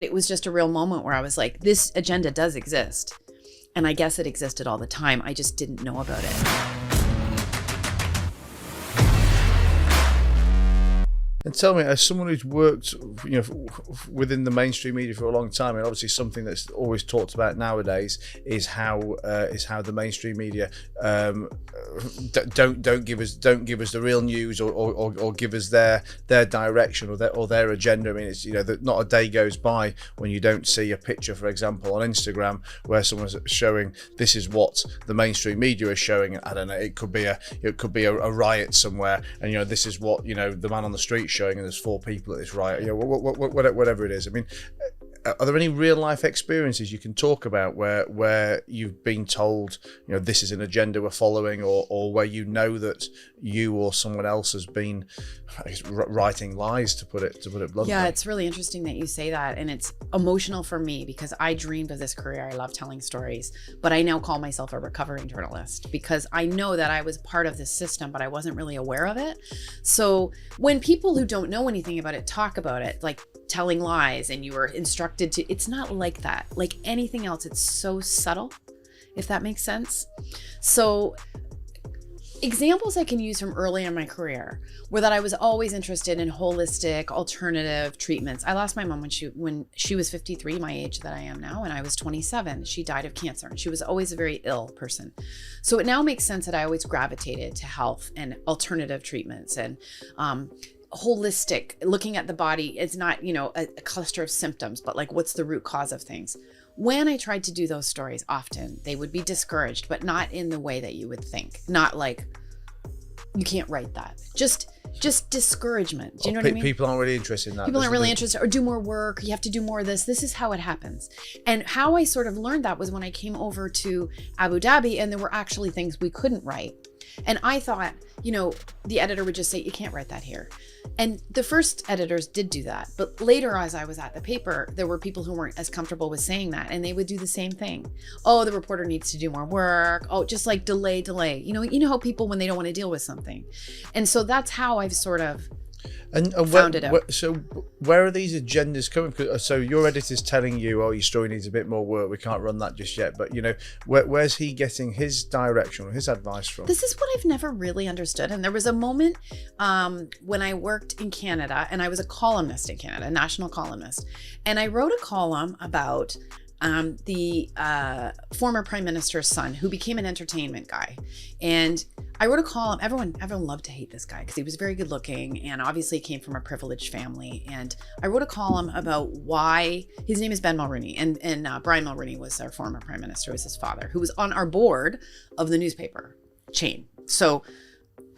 It was just a real moment where I was like, this agenda does exist. And I guess it existed all the time. I just didn't know about it. And tell me, as someone who's worked, within the mainstream media for a long time, and obviously something that's always talked about nowadays is how the mainstream media don't give us the real news or give us their direction or their agenda. I mean, it's that not a day goes by when you don't see a picture, for example, on Instagram where someone's showing this is what the mainstream media is showing. I don't know. It could be a riot somewhere, and this is what the man on the street showing, and there's 4 people at this riot, whatever it is. I mean, are there any real life experiences you can talk about where you've been told this is an agenda we're following, or where that you or someone else has been, I guess, writing lies, to put it bluntly? Yeah, it's really interesting that you say that, and it's emotional for me because I dreamed of this career. I love telling stories, but I now call myself a recovering journalist because I know that I was part of this system, but I wasn't really aware of it. So when people who don't know anything about it talk about it, like telling lies, and you were instructed to, it's not like that. Like anything else, it's so subtle, if that makes sense. So examples I can use from early in my career were that I was always interested in holistic alternative treatments. I lost my mom when she was 53, my age that I am now, and I was 27. She died of cancer, and she was always a very ill person. So it now makes sense that I always gravitated to health and alternative treatments and holistic, looking at the body. It's not, a cluster of symptoms, but like, what's the root cause of things? When I tried to do those stories, often they would be discouraged, but not in the way that you would think. Not like, you can't write that. Just discouragement. Do you know what I mean? People aren't really interested in that. People aren't really interested, or do more work. You have to do more of this. This is how it happens. And how I sort of learned that was when I came over to Abu Dhabi, and there were actually things we couldn't write. And I thought, the editor would just say, you can't write that here. And the first editors did do that. But later, as I was at the paper, there were people who weren't as comfortable with saying that, and they would do the same thing. Oh, the reporter needs to do more work. Oh, just like delay. You know how people, when they don't want to deal with something. And so that's how I've sort of found it out. So where are these agendas coming from? So your editor's telling you, oh, your story needs a bit more work, we can't run that just yet. But where's he getting his direction or his advice from? This is what I've never really understood. And there was a moment when I worked in Canada, and I was a columnist in Canada, a national columnist, and I wrote a column about the former prime minister's son, who became an entertainment guy. And I wrote a column. Everyone loved to hate this guy because he was very good looking, and obviously came from a privileged family. And I wrote a column about why his name is Ben Mulroney, and Brian Mulroney was our former prime minister, was his father, who was on our board of the newspaper chain. So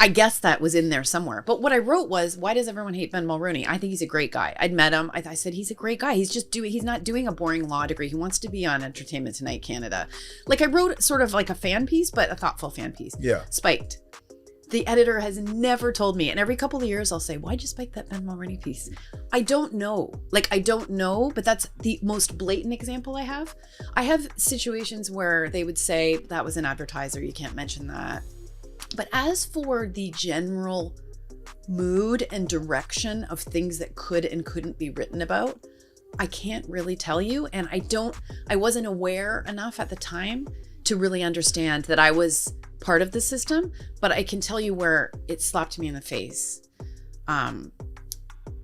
I guess that was in there somewhere. But what I wrote was, why does everyone hate Ben Mulroney? I think he's a great guy. I'd met him. I said, he's a great guy. He's not doing a boring law degree. He wants to be on Entertainment Tonight Canada. Like, I wrote sort of like a fan piece, but a thoughtful fan piece. Yeah. Spiked. The editor has never told me. And every couple of years I'll say, why'd you spike that Ben Mulroney piece? I don't know. But that's the most blatant example I have. I have situations where they would say, that was an advertiser, you can't mention that. But as for the general mood and direction of things that could and couldn't be written about, I can't really tell you. And I wasn't aware enough at the time to really understand that I was part of the system, but I can tell you where it slapped me in the face.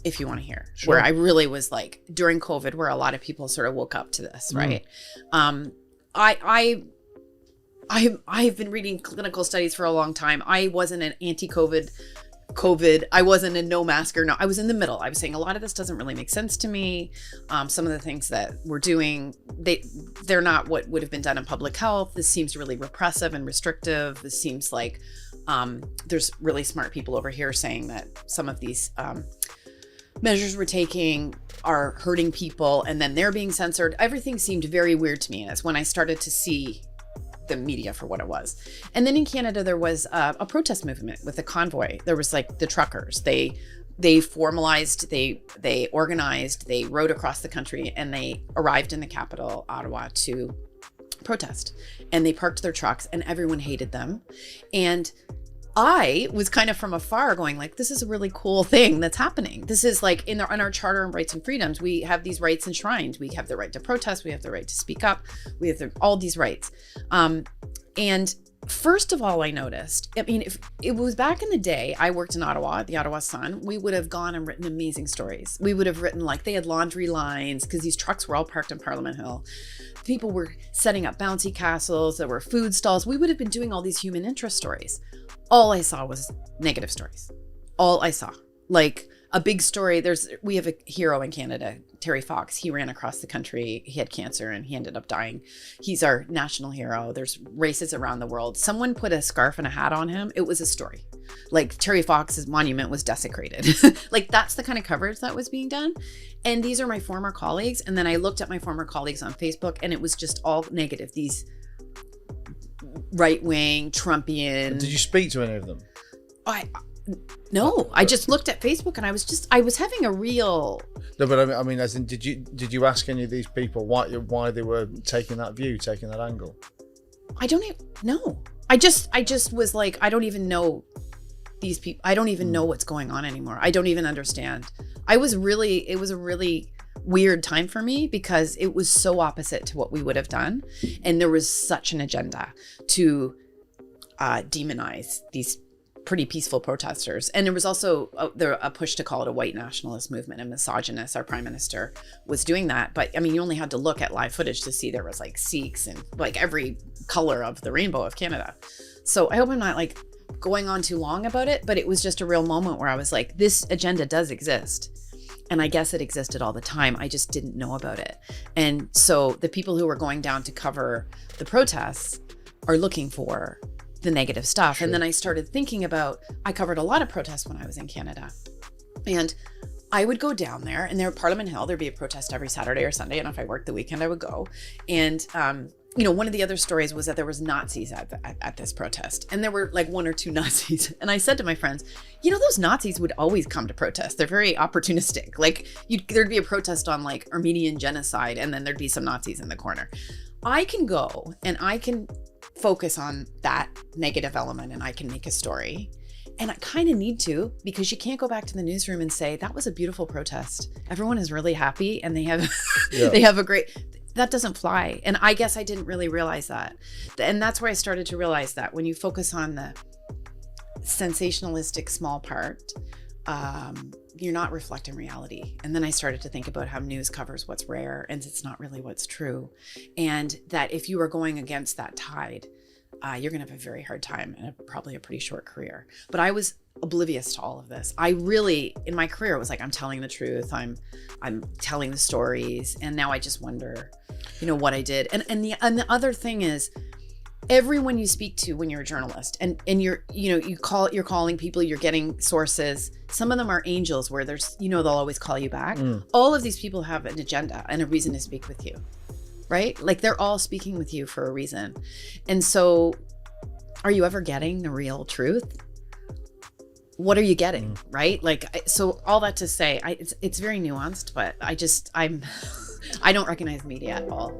If you want to hear, sure. Where I really was like during COVID, where a lot of people sort of woke up to this, right? I've been reading clinical studies for a long time. I wasn't an anti-COVID. I wasn't a no masker. No, I was in the middle. I was saying a lot of this doesn't really make sense to me. Some of the things that we're doing, they're not what would have been done in public health. This seems really repressive and restrictive. This seems like there's really smart people over here saying that some of these measures we're taking are hurting people, and then they're being censored. Everything seemed very weird to me. And it's when I started to see the media for what it was. And then in Canada, there was a protest movement with a convoy. There was like the truckers. They formalized, they organized, they rode across the country, and they arrived in the capital, Ottawa, to protest. And they parked their trucks, and everyone hated them. And I was kind of from afar going like, this is a really cool thing that's happening. This is like in our Charter of Rights and Freedoms, we have these rights enshrined. We have the right to protest. We have the right to speak up. We have all these rights. And first of all, I noticed, I mean, if it was back in the day, I worked in Ottawa, at the Ottawa Sun, we would have gone and written amazing stories. We would have written like they had laundry lines because these trucks were all parked on Parliament Hill. People were setting up bouncy castles. There were food stalls. We would have been doing all these human interest stories. All I saw was negative stories. All I saw, like a big story. We have a hero in Canada, Terry Fox. He ran across the country. He had cancer and he ended up dying. He's our national hero. There's races around the world. Someone put a scarf and a hat on him. It was a story. Like Terry Fox's monument was desecrated. Like that's the kind of coverage that was being done. And these are my former colleagues. And then I looked at my former colleagues on Facebook and it was just all negative. These right-wing, Trumpian. Did you speak to any of them? No, I just looked at Facebook and I was having a real. No, but I mean, as in, did you ask any of these people why they were taking that view, taking that angle? I don't even know. I just was like, I don't even know these people. I don't even know what's going on anymore. I don't even understand. It was a really weird time for me because it was so opposite to what we would have done. And there was such an agenda to demonize these pretty peaceful protesters. And there was also a push to call it a white nationalist movement and misogynist. Our prime minister was doing that. But I mean, you only had to look at live footage to see there was like Sikhs and like every color of the rainbow of Canada. So I hope I'm not like going on too long about it, but it was just a real moment where I was like, this agenda does exist. And I guess it existed all the time. I just didn't know about it. And so the people who were going down to cover the protests are looking for the negative stuff. Sure. And then I started thinking about, I covered a lot of protests when I was in Canada. And I would go down there and there at Parliament Hill, there'd be a protest every Saturday or Sunday. And if I worked the weekend, I would go. And, one of the other stories was that there was Nazis at this protest. And there were like one or two Nazis. And I said to my friends, those Nazis would always come to protest. They're very opportunistic. Like there'd be a protest on like Armenian genocide and then there'd be some Nazis in the corner. I can go and I can focus on that negative element and I can make a story. And I kind of need to, because you can't go back to the newsroom and say, that was a beautiful protest. Everyone is really happy and they have, they have a great, that doesn't fly. And I guess I didn't really realize that. And that's where I started to realize that when you focus on the sensationalistic small part, you're not reflecting reality. And then I started to think about how news covers what's rare and it's not really what's true. And that if you are going against that tide, you're going to have a very hard time and probably a pretty short career. But I was oblivious to all of this. I really, in my career, it was like, I'm telling the truth. I'm telling the stories. And now I just wonder, what I did. And the other thing is, everyone you speak to when you're a journalist and you're calling people, you're getting sources. Some of them are angels where there's, they'll always call you back. All of these people have an agenda and a reason to speak with you, right? Like they're all speaking with you for a reason. And so are you ever getting the real truth? What are you getting? Right? Like, so all that to say, it's very nuanced, but I don't recognize media at all.